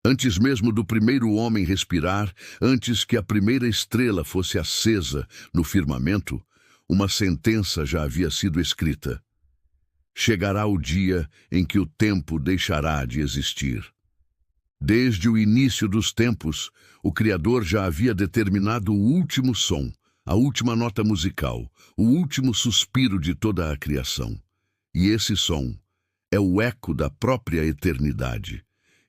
Antes mesmo do primeiro homem respirar, antes que a primeira estrela fosse acesa no firmamento, uma sentença já havia sido escrita. Chegará o dia em que o tempo deixará de existir. Desde o início dos tempos, o Criador já havia determinado o último som, a última nota musical, o último suspiro de toda a criação. E esse som é o eco da própria eternidade.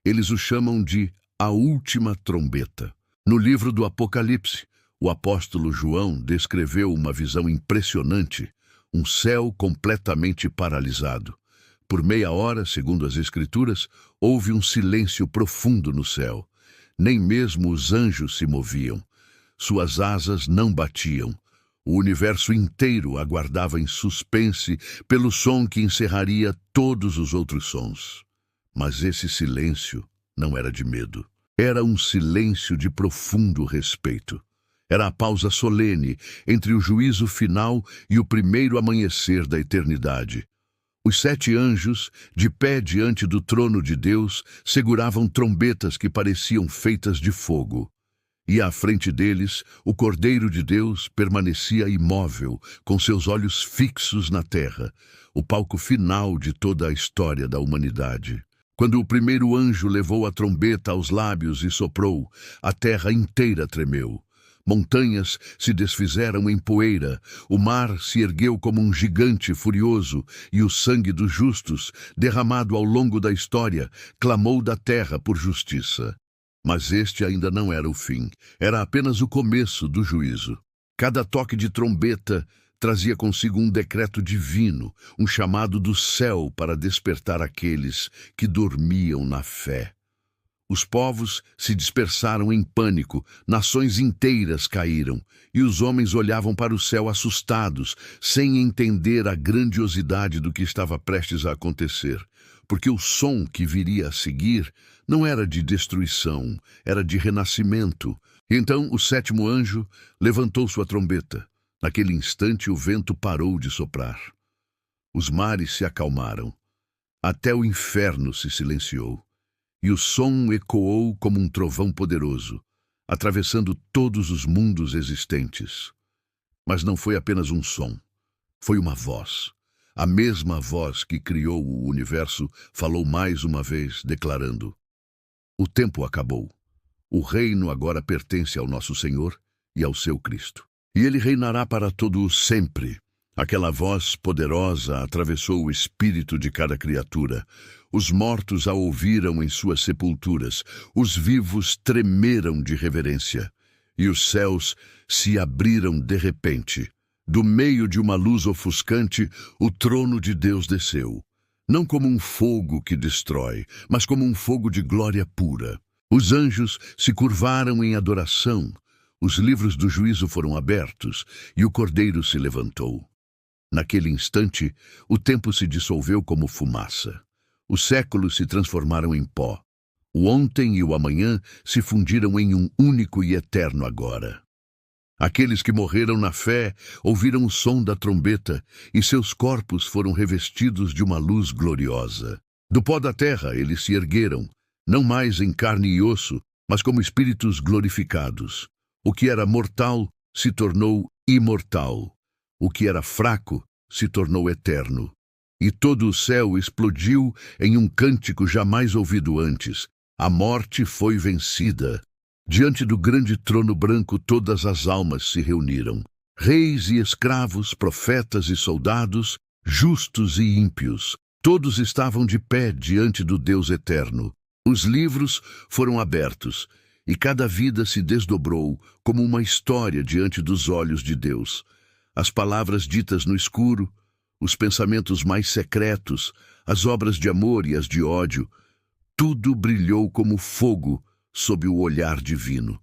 Eles o chamam de a última trombeta. No livro do Apocalipse, o apóstolo João descreveu uma visão impressionante, um céu completamente paralisado. Por meia hora, segundo as Escrituras, houve um silêncio profundo no céu. Nem mesmo os anjos se moviam. Suas asas não batiam. O universo inteiro aguardava em suspense pelo som que encerraria todos os outros sons. Mas esse silêncio não era de medo. Era um silêncio de profundo respeito. Era a pausa solene entre o juízo final e o primeiro amanhecer da eternidade. Os 7 anjos, de pé diante do trono de Deus, seguravam trombetas que pareciam feitas de fogo. E à frente deles, o Cordeiro de Deus permanecia imóvel, com seus olhos fixos na terra, o palco final de toda a história da humanidade. Quando o primeiro anjo levou a trombeta aos lábios e soprou, a terra inteira tremeu. Montanhas se desfizeram em poeira, o mar se ergueu como um gigante furioso e o sangue dos justos, derramado ao longo da história, clamou da terra por justiça. Mas este ainda não era o fim, era apenas o começo do juízo. Cada toque de trombeta trazia consigo um decreto divino, um chamado do céu para despertar aqueles que dormiam na fé. Os povos se dispersaram em pânico, nações inteiras caíram, e os homens olhavam para o céu assustados, sem entender a grandiosidade do que estava prestes a acontecer, porque o som que viria a seguir não era de destruição, era de renascimento. Então o 7º anjo levantou sua trombeta. Naquele instante o vento parou de soprar. Os mares se acalmaram. Até o inferno se silenciou. E o som ecoou como um trovão poderoso, atravessando todos os mundos existentes. Mas não foi apenas um som, foi uma voz. A mesma voz que criou o universo falou mais uma vez, declarando: o tempo acabou. O reino agora pertence ao nosso Senhor e ao seu Cristo. E ele reinará para todo sempre. Aquela voz poderosa atravessou o espírito de cada criatura. Os mortos a ouviram em suas sepulturas. Os vivos tremeram de reverência. E os céus se abriram de repente. Do meio de uma luz ofuscante, o trono de Deus desceu. Não como um fogo que destrói, mas como um fogo de glória pura. Os anjos se curvaram em adoração. Os livros do juízo foram abertos e o Cordeiro se levantou. Naquele instante, o tempo se dissolveu como fumaça. Os séculos se transformaram em pó. O ontem e o amanhã se fundiram em um único e eterno agora. Aqueles que morreram na fé ouviram o som da trombeta e seus corpos foram revestidos de uma luz gloriosa. Do pó da terra eles se ergueram, não mais em carne e osso, mas como espíritos glorificados. O que era mortal se tornou imortal. O que era fraco se tornou eterno. E todo o céu explodiu em um cântico jamais ouvido antes. A morte foi vencida. Diante do grande trono branco todas as almas se reuniram. Reis e escravos, profetas e soldados, justos e ímpios. Todos estavam de pé diante do Deus eterno. Os livros foram abertos, e cada vida se desdobrou como uma história diante dos olhos de Deus. As palavras ditas no escuro, os pensamentos mais secretos, as obras de amor e as de ódio, tudo brilhou como fogo sob o olhar divino.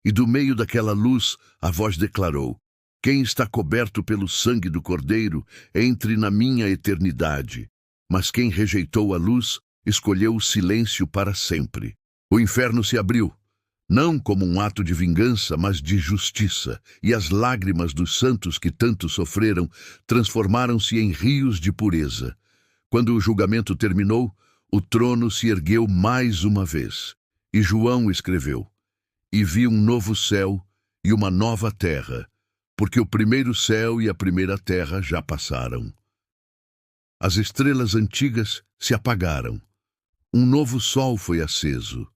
E do meio daquela luz, a voz declarou: quem está coberto pelo sangue do Cordeiro, entre na minha eternidade. Mas quem rejeitou a luz, escolheu o silêncio para sempre. O inferno se abriu, não como um ato de vingança, mas de justiça, e as lágrimas dos santos que tanto sofreram transformaram-se em rios de pureza. Quando o julgamento terminou, o trono se ergueu mais uma vez, E João escreveu: E vi um novo céu e uma nova terra, porque o primeiro céu e a primeira terra já passaram. As estrelas antigas se apagaram. Um novo sol foi aceso,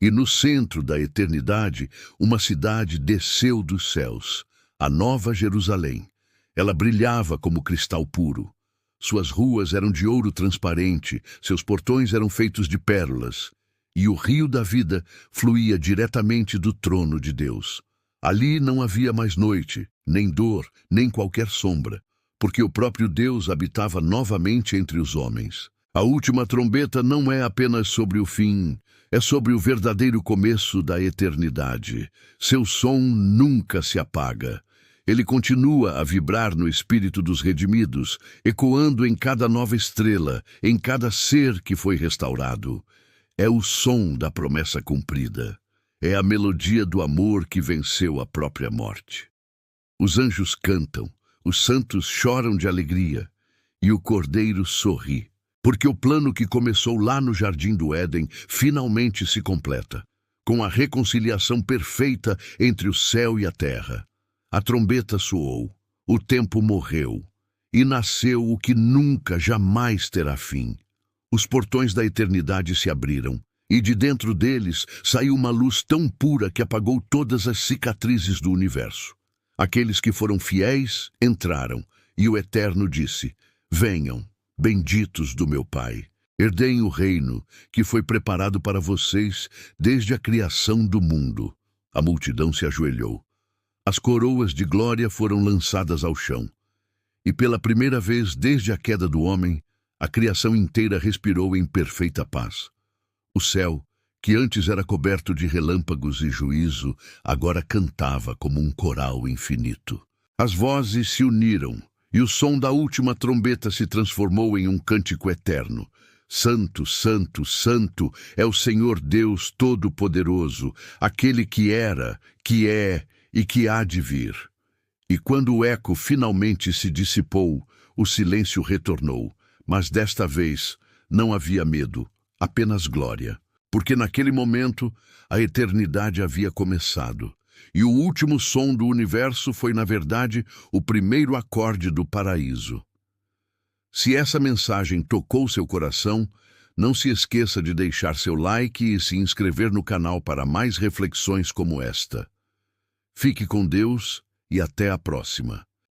e no centro da eternidade uma cidade desceu dos céus, a Nova Jerusalém. Ela brilhava como cristal puro. Suas ruas eram de ouro transparente, seus portões eram feitos de pérolas, e o rio da vida fluía diretamente do trono de Deus. Ali não havia mais noite, nem dor, nem qualquer sombra, porque o próprio Deus habitava novamente entre os homens. A última trombeta não é apenas sobre o fim, é sobre o verdadeiro começo da eternidade. Seu som nunca se apaga. Ele continua a vibrar no espírito dos redimidos, ecoando em cada nova estrela, em cada ser que foi restaurado. É o som da promessa cumprida. É a melodia do amor que venceu a própria morte. Os anjos cantam, os santos choram de alegria, e o Cordeiro sorri, porque o plano que começou lá no Jardim do Éden finalmente se completa, com a reconciliação perfeita entre o céu e a terra. A trombeta soou, o tempo morreu, e nasceu o que nunca, jamais terá fim. Os portões da eternidade se abriram, e de dentro deles saiu uma luz tão pura que apagou todas as cicatrizes do universo. Aqueles que foram fiéis entraram, e o Eterno disse: Venham, benditos do meu Pai, herdeiem o reino que foi preparado para vocês desde a criação do mundo. A multidão se ajoelhou. As coroas de glória foram lançadas ao chão. E pela primeira vez desde a queda do homem, a criação inteira respirou em perfeita paz. O céu, que antes era coberto de relâmpagos e juízo, agora cantava como um coral infinito. As vozes se uniram, e o som da última trombeta se transformou em um cântico eterno. Santo, Santo, Santo é o Senhor Deus Todo-Poderoso, aquele que era, que é e que há de vir. E quando o eco finalmente se dissipou, o silêncio retornou, mas desta vez não havia medo, apenas glória, porque naquele momento a eternidade havia começado, e o último som do universo foi, na verdade, o primeiro acorde do paraíso. Se essa mensagem tocou seu coração, não se esqueça de deixar seu like e se inscrever no canal para mais reflexões como esta. Fique com Deus e até a próxima.